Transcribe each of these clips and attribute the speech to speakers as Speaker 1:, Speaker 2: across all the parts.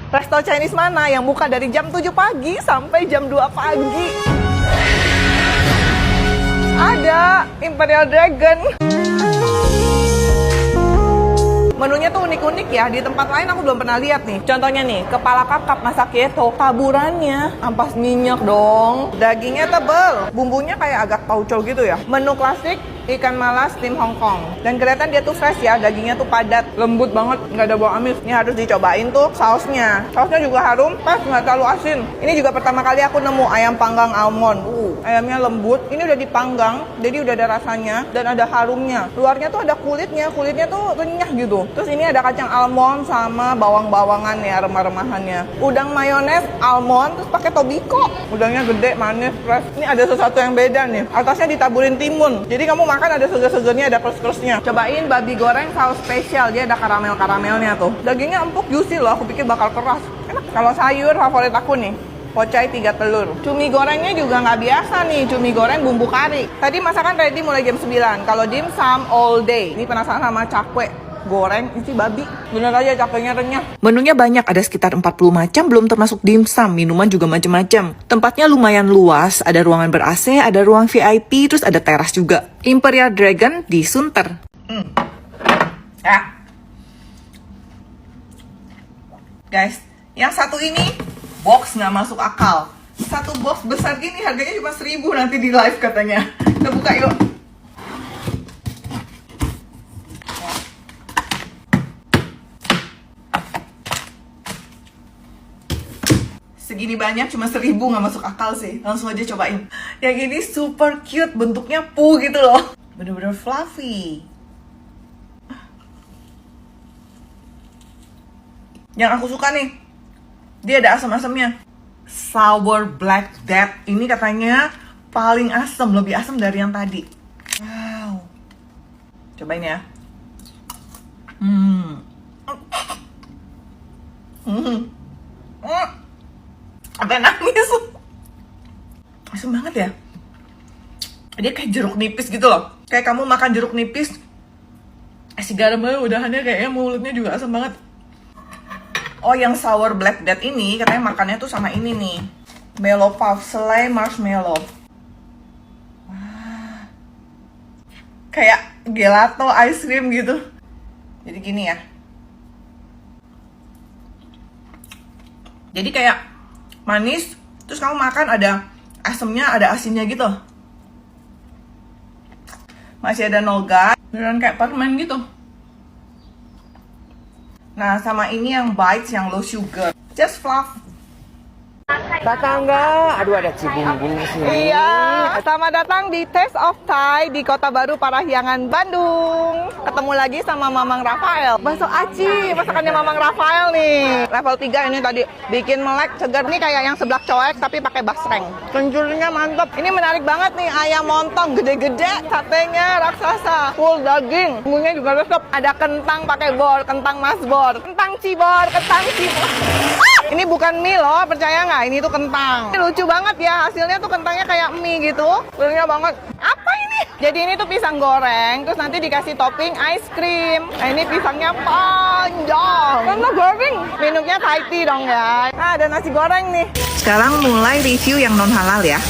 Speaker 1: Resto Chinese mana yang buka dari jam 7 pagi sampai jam 2 pagi? Ada Imperial Dragon. Menunya tuh unik-unik ya, di tempat lain aku belum pernah lihat nih. Contohnya nih, kepala kakap masak keto, taburannya ampas minyak dong. Dagingnya tebel, bumbunya kayak agak tauco gitu ya. Menu klasik, ikan malas tim Hong Kong. Dan kelihatan dia tuh fresh ya, dagingnya tuh padat, lembut banget, nggak ada bau amis. Ini harus dicobain tuh sausnya. Sausnya juga harum, pas nggak terlalu asin. Ini juga pertama kali aku nemu ayam panggang almond. Ayamnya lembut, ini udah dipanggang, jadi udah ada rasanya dan ada harumnya. Luarnya tuh ada kulitnya tuh renyah gitu. Terus ini ada kacang almond sama bawang-bawangan ya, remah-remahannya. Udang mayones almond, terus pakai tobiko. Udangnya gede, manis, fresh. Ini ada sesuatu yang beda nih. Atasnya ditaburin timun. Jadi kamu makan ada seger-segernya, ada krus-krusnya. Cobain babi goreng saus spesial, dia ada karamel-karamelnya tuh. Dagingnya empuk, juicy loh. Aku pikir bakal keras. Enak. Kalau sayur favorit aku nih, pocai 3 telur. Cumi gorengnya juga nggak biasa nih, cumi goreng bumbu kari. Tadi masakan ready mulai jam 9. Kalau dimsum all day. Ini penasaran sama cakwe goreng isi babi. Bener aja cakwenya renyah. Menunya banyak, ada sekitar 40 macam, belum termasuk dimsum. Minuman juga macam-macam. Tempatnya lumayan luas, ada ruangan ber-AC, ada ruang VIP, terus ada teras juga. Imperial Dragon di Sunter. Guys, yang satu ini box nggak masuk akal. Satu box besar gini harganya cuma 1.000 nanti di live katanya. Kita buka yuk. Segini banyak cuma 1.000, nggak masuk akal sih. Langsung aja cobain. Yang ini super cute, bentuknya pu gitu loh. Bener-bener fluffy. Yang aku suka nih, dia ada asam-asamnya. Sour Black Death. Ini katanya paling asam, lebih asam dari yang tadi. Wow. Cobain ya. Sampai nangis. Asam banget ya. Dia kayak jeruk nipis gitu loh. Kayak kamu makan jeruk nipis, si garamnya udahannya kayaknya mulutnya juga asam banget. Oh, yang Sour Black Death ini katanya makannya tuh sama ini nih, Mellow Puff, selai marshmallow. Wah. Kayak gelato ice cream gitu. Jadi gini ya. Jadi kayak manis, terus kamu makan ada asamnya, ada asinnya gitu. Masih ada nougat, beneran kayak permen gitu. Nah, sama ini yang bites, yang low sugar, just fluff.
Speaker 2: Tetangga, aduh ada Cibungbung sini.
Speaker 1: Iya, selamat datang di Taste of Thai di Kota Baru Parahyangan, Bandung. Ketemu lagi sama Mamang Rafael. Bakso aci, masakannya Mamang Rafael nih. Level 3 ini tadi, bikin melek, segar. Ini kayak yang seblak coek tapi pakai basreng. Kencurnya mantep. Ini menarik banget nih, ayam montong gede-gede, satenya raksasa, full daging. Bumbunya juga resep. Ada kentang pakai bor, kentang mas bor, kentang cibor, kentang cibor. Ini bukan mie loh, percaya nggak? Ini tuh kentang. Ini lucu banget ya, hasilnya tuh kentangnya kayak mie gitu. Renyah banget. Apa ini? Jadi ini tuh pisang goreng, terus nanti dikasih topping ice cream. Nah, ini pisangnya panjang. Karena goreng. Minumnya Thai tea dong ya. Nah, ada nasi goreng nih. Sekarang mulai review yang non halal ya.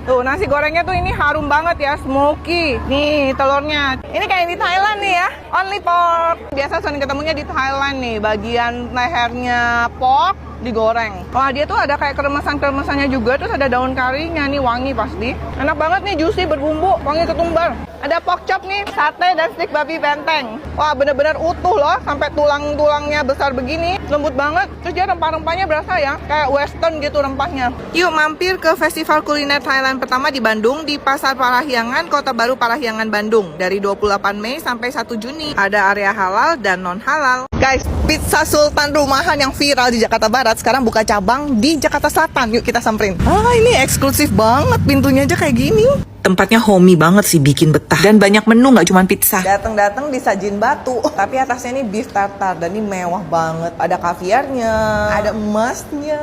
Speaker 1: Tuh, nasi gorengnya tuh ini harum banget ya, smoky. Nih, telurnya. Ini kayak di Thailand nih ya, only pork. Biasa sering ketemunya di Thailand nih, bagian lehernya pork digoreng. Wah, dia tuh ada kayak keremesan-keremesannya juga, terus ada daun karinya nih, wangi pasti. Enak banget nih, juicy, berbumbu, wangi ketumbar. Ada pork chop nih, sate dan steak babi benteng. Wah, bener-bener utuh loh, sampai tulang-tulangnya besar begini, lembut banget. Terus dia rempah-rempahnya berasa ya, kayak western gitu rempahnya. Yuk mampir ke Festival Kuliner Thailand pertama di Bandung, di Pasar Parahyangan, Kota Baru Parahyangan, Bandung. Dari 28 Mei sampai 1 Juni. Ada area halal dan non halal. Guys, pizza sultan rumahan yang viral di Jakarta Barat sekarang buka cabang di Jakarta Selatan. Yuk kita samperin. Ini eksklusif banget, pintunya aja kayak gini. Tempatnya homey banget sih, bikin betah. Dan banyak menu, nggak cuma pizza. Datang-datang disajin batu, tapi atasnya ini beef tartar dan ini mewah banget. Ada kaviarnya, ada emasnya.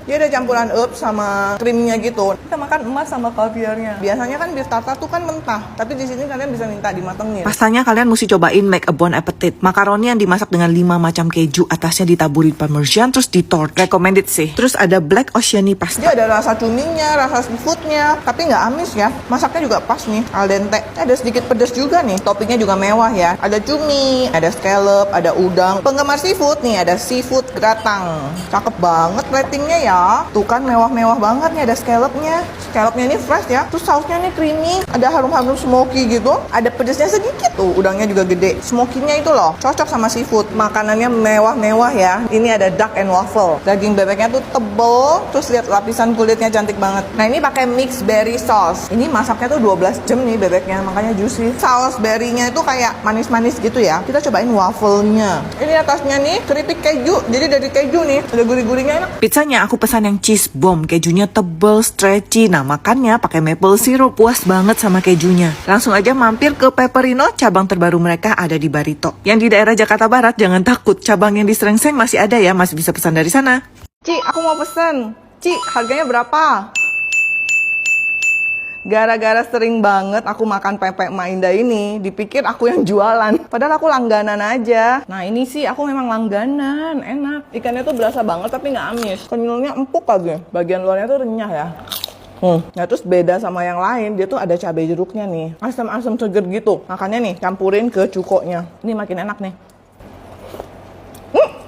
Speaker 1: Dia ada campuran herbs sama krimnya gitu. Kita makan emas sama kaviarnya. Biasanya kan beef tartar tuh kan mentah, tapi di sini kalian bisa minta dimatengin. Pastinya kalian mesti cobain make a bon appetit. Makaroni yang dimasak dengan 5 macam keju, atasnya ditaburin parmesan terus ditort. Recommended sih. Terus ada black oceani pasta. Dia ada rasa cuminya, rasa seafoodnya, tapi nggak amis ya. Masaknya juga pas nih, al dente. Ada sedikit pedas juga nih. Toppingnya juga mewah ya. Ada cumi, ada scallop, ada udang. Penggemar seafood nih, ada seafood gratang. Cakep banget ratingnya ya. Tuh kan mewah-mewah banget nih, ada scallopnya. Scallopnya ini fresh ya. Terus sausnya nih creamy, ada harum-harum smoky gitu. Ada pedasnya sedikit tuh, udangnya juga gede. Smoky-nya itu loh, cocok sama seafood. Makanannya mewah-mewah ya. Ini ada duck and waffle. Daging bebeknya tuh tebel, terus lihat lapisan kulitnya cantik banget. Nah ini pakai mixed berry sauce. Ini masaknya tuh 12 jam nih bebeknya, makanya juicy. Saus berry-nya itu kayak manis-manis gitu ya. Kita cobain waffle-nya. Ini atasnya nih keripik keju, jadi dari keju nih, ada gurih-gurihnya enak. Pizzanya aku pesan yang cheese bomb, kejunya tebel, stretchy. Nah makannya pakai maple syrup, puas banget sama kejunya. Langsung aja mampir ke Pepperino, cabang terbaru mereka ada di Barito. Yang di daerah Jakarta Barat jangan takut, cabang yang di Srengseng masih ada ya, masih bisa pesan dari sana. Ci, aku mau pesen. Ci, harganya berapa? Gara-gara sering banget aku makan pempek Mak Indah ini, dipikir aku yang jualan. Padahal aku langganan aja. Nah ini sih aku memang langganan, enak. Ikannya tuh berasa banget tapi nggak amis. Kenyalnya empuk aja. Bagian luarnya tuh renyah ya. Nah terus beda sama yang lain, dia tuh ada cabai jeruknya nih. Asam-asam seger gitu. Makanya nih, campurin ke cukoknya. Ini makin enak nih.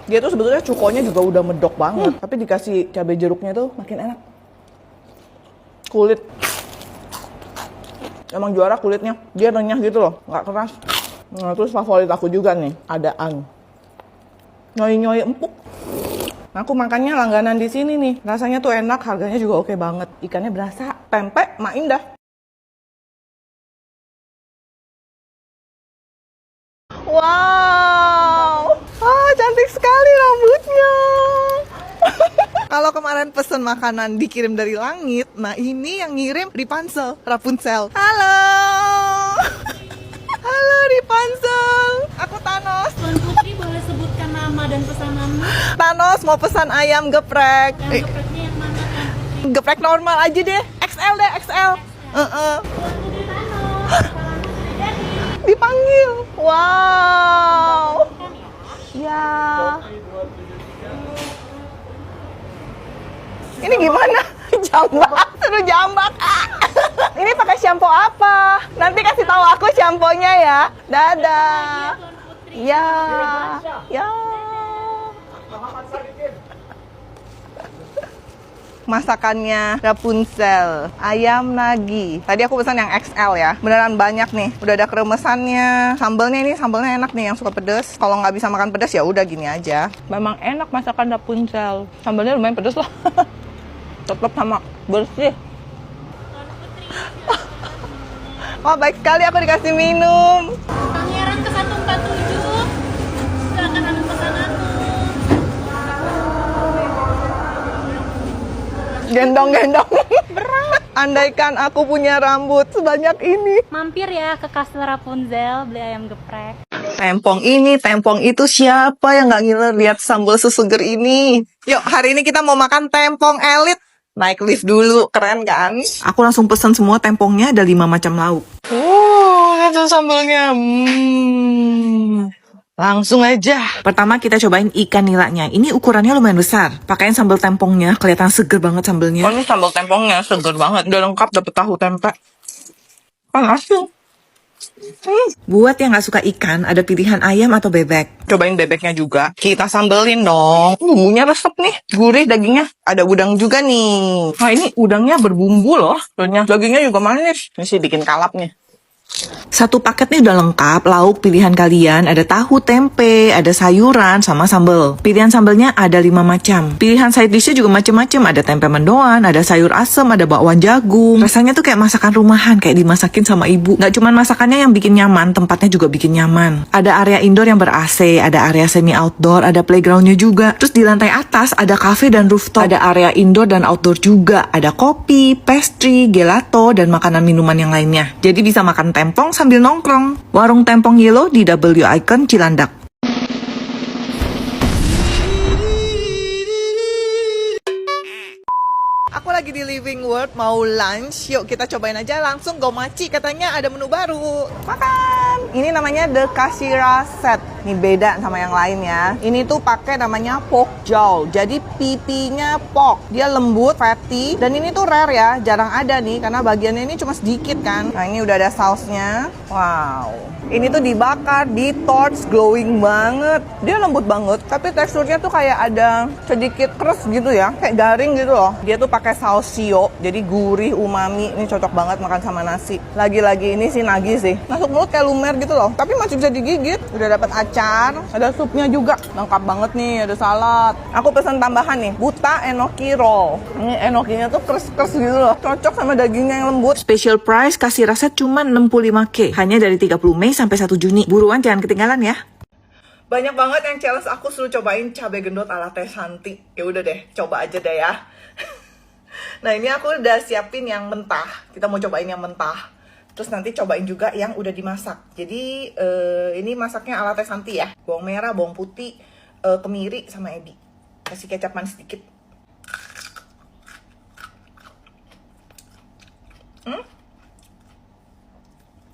Speaker 1: Dia tuh sebetulnya cukoknya juga udah medok banget. Tapi dikasih cabai jeruknya tuh makin enak. Kulit. Emang juara kulitnya, dia renyah gitu loh, nggak keras. Nah terus favorit aku juga nih, adaan. Nyoi-nyoi empuk. Aku makannya langganan di sini nih, rasanya tuh enak, harganya juga oke banget. Ikannya berasa, pempek Mak Indah. Wow, cantik sekali rambutnya. Kalau kemarin pesen makanan dikirim dari langit, nah ini yang ngirim Rapunzel, Rapunzel. Halo, halo Rapunzel, aku Thanos.
Speaker 3: Tuan Putri boleh sebutkan nama dan pesananmu?
Speaker 1: Thanos mau pesan ayam geprek.
Speaker 3: Yang gepreknya yang mana Tuan Putri?
Speaker 1: Geprek normal aja deh, XL deh, XL.
Speaker 3: Tuan Putri Thanos, salam Putri Jadi.
Speaker 1: Dipanggil, wow. Ya. Ini gimana? Jambak, suruh jambak. Ini pakai shampoo apa? Nanti kasih tahu aku shampoo-nya ya. Dadah. Ya. Ya. Masakannya Rapunzel, ayam nagi. Tadi aku pesan yang XL ya. Beneran banyak nih. Udah ada kremesannya. Sambelnya ini sambelnya enak nih yang suka pedes. Kalau nggak bisa makan pedes ya udah gini aja. Memang enak masakan Rapunzel. Sambelnya lumayan pedes lah. Tetap sama bersih. Wah baik sekali aku dikasih minum.
Speaker 3: Pangeran ke 147. Silakan ambil pesananmu.
Speaker 1: Gendong-gendong. Berat. Andaikan aku punya rambut sebanyak ini.
Speaker 3: Mampir ya ke Kastel Rapunzel beli ayam geprek.
Speaker 1: Tempong ini, tempong itu, siapa yang nggak ngiler lihat sambal seseger ini? Yuk, hari ini kita mau makan tempong elit. Naik lift dulu, keren kan? Aku langsung pesen semua tempongnya, ada 5 macam lauk. Lihat sambalnya. Langsung aja. Pertama kita cobain ikan nilanya. Ini ukurannya lumayan besar. Pakaiin sambal tempongnya, kelihatan seger banget sambalnya. Oh, ini sambal tempongnya seger banget. Udah lengkap, dapet tahu tempe. Kan asli. Buat yang gak suka ikan, ada pilihan ayam atau bebek. Cobain bebeknya juga. Kita sambelin dong. Bumbunya resep nih. Gurih dagingnya. Ada udang juga nih. Nah ini udangnya berbumbu loh. Dagingnya juga manis. Ini sih bikin kalap nih. Satu paket nih udah lengkap, lauk pilihan kalian, ada tahu, tempe, ada sayuran, sama sambal. Pilihan sambalnya ada 5 macam. Pilihan side dishnya juga macam-macam, ada tempe mendoan, ada sayur asem, ada bakwan jagung. Rasanya tuh kayak masakan rumahan, kayak dimasakin sama ibu. Nggak cuma masakannya yang bikin nyaman, tempatnya juga bikin nyaman. Ada area indoor yang ber-AC, ada area semi outdoor, ada playgroundnya juga. Terus di lantai atas ada cafe dan rooftop, ada area indoor dan outdoor juga. Ada kopi, pastry, gelato, dan makanan minuman yang lainnya. Jadi bisa makan tempong sambil nongkrong. Warung Tempong Yellow di W Icon Cilandak. lagi di Living World mau lunch. Yuk kita cobain aja langsung. Gomachi katanya ada menu baru. Makan. Ini namanya The Kashira Set. Ini beda sama yang lain ya. Ini tuh pakai namanya pork jaw. Jadi pipinya pork. Dia lembut, fatty. Dan ini tuh rare ya. Jarang ada nih karena bagiannya ini cuma sedikit kan. Nah ini udah ada sausnya. Wow. Ini tuh dibakar, di torch, glowing banget. Dia lembut banget, tapi teksturnya tuh kayak ada sedikit keras gitu ya, kayak garing gitu loh. Dia tuh pakai saus shio, jadi gurih, umami. Ini cocok banget makan sama nasi. Lagi-lagi ini sih nagi sih. Masuk mulut kayak lumer gitu loh, tapi masih bisa digigit. Udah dapat acar, ada supnya juga. Lengkap banget nih, ada salad. Aku pesan tambahan nih, buta enoki roll. Ini enokinya tuh keras-keras gitu loh. Cocok sama dagingnya yang lembut.
Speaker 4: Special price kasih rasa cuma 65K. Hanya dari 30 Mei sampai 1 Juni. Buruan jangan ketinggalan ya.
Speaker 1: Banyak banget yang challenge aku suruh cobain cabai gendot ala Teh Santi. Ya udah deh, coba aja deh ya. Nah ini aku udah siapin yang mentah. Kita mau cobain yang mentah. Terus nanti cobain juga yang udah dimasak. Jadi ini masaknya ala Teh Santi ya. Bawang merah, bawang putih, kemiri sama ebi. Kasih kecap manis sedikit.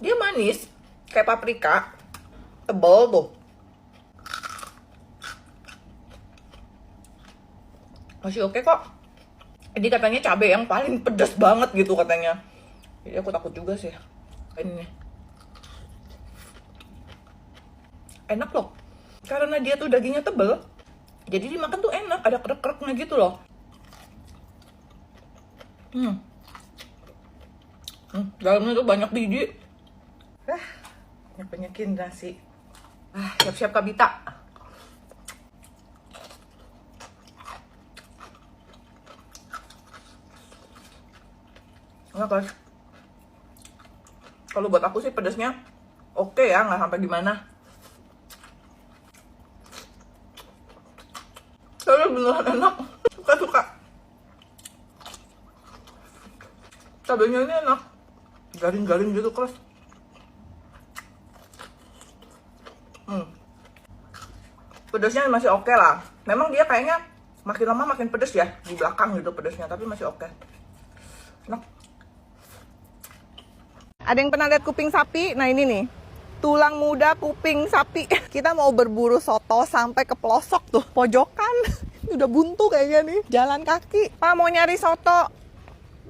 Speaker 1: Dia manis, kayak paprika, tebal tuh. Masih oke kok. Ini katanya cabai yang paling pedas banget gitu katanya. Jadi aku takut juga sih. Ini enak loh. Karena dia tuh dagingnya tebel, jadi dimakan tuh enak. Ada krek-kreknya gitu loh. Dalamnya tuh banyak biji. Nyekin nasi. Siap-siap Kabita. Enak guys. Kalau buat aku sih pedasnya oke ya, nggak sampai gimana. Tapi beneran enak. Suka-suka. Cabenya ini enak. Garing-garing gitu keras. Pedasnya masih oke lah. Memang dia kayaknya makin lama makin pedas ya di belakang gitu pedasnya, tapi masih oke. Enak. Ada yang pernah lihat kuping sapi? Nah ini nih, tulang muda kuping sapi. Kita mau berburu soto sampai ke pelosok tuh, pojokan. Udah buntu kayaknya nih, jalan kaki. Pak mau nyari soto,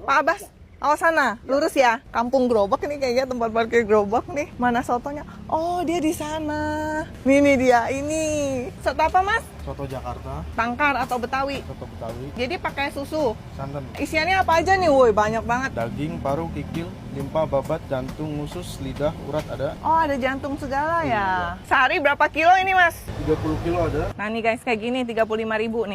Speaker 1: Pak Abbas. Oh sana, lurus ya. Kampung Gerobak ini kayaknya tempat parkir gerobak nih. Mana sotonya? Oh dia di sana. Ini dia, ini. Soto apa mas?
Speaker 5: Soto Jakarta,
Speaker 1: Tangkar atau Betawi?
Speaker 5: soto Betawi,
Speaker 1: Jadi pakai susu.
Speaker 5: santan,
Speaker 1: Isiannya apa aja nih? Woi banyak banget.
Speaker 5: daging, paru, kikil, limpa, babat, jantung, usus, lidah, urat ada.
Speaker 1: Oh ada jantung segala ya. Sehari berapa kilo ini mas?
Speaker 5: 30 kilo ada.
Speaker 1: Nah nih guys kayak gini 35.000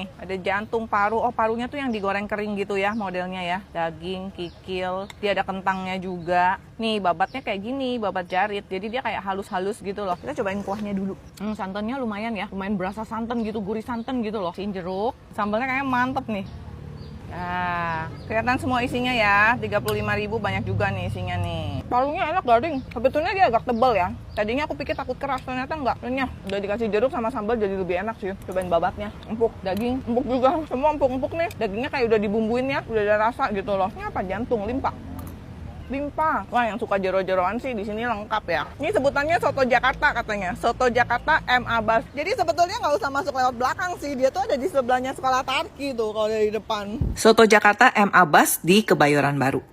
Speaker 1: nih. Ada jantung, paru. Oh parunya tuh yang digoreng kering gitu ya modelnya ya. Daging, kikil. Dia ada kentangnya juga. Nih babatnya kayak gini, babat jarit. Jadi dia kayak halus-halus gitu loh. Kita cobain kuahnya dulu. Santannya lumayan ya. Lumayan berasa santan gitu, gurih santan gitu loh. Sin jeruk. Sambalnya kayaknya mantep nih. Nah, kelihatan semua isinya ya. 35.000 banyak juga nih isinya nih. Parunya enak garing. Sebetulnya dia agak tebal ya. Tadinya aku pikir takut keras, ternyata enggak. Renyah. Udah dikasih jeruk sama sambal jadi lebih enak sih. Cobain babatnya. Empuk. Daging empuk juga. Semua empuk-empuk nih. Dagingnya kayak udah dibumbuin ya. Udah ada rasa gitu loh. Ini apa? Jantung, limpa. Limpa. Wah, yang suka jero-jeroan sih di sini lengkap ya. Ini sebutannya soto Jakarta katanya. Soto Jakarta M. Abbas. Jadi sebetulnya nggak usah masuk lewat belakang sih. Dia tuh ada di sebelahnya sekolah Tarki tuh kalau dari depan.
Speaker 4: Soto Jakarta M. Abbas di Kebayoran Baru.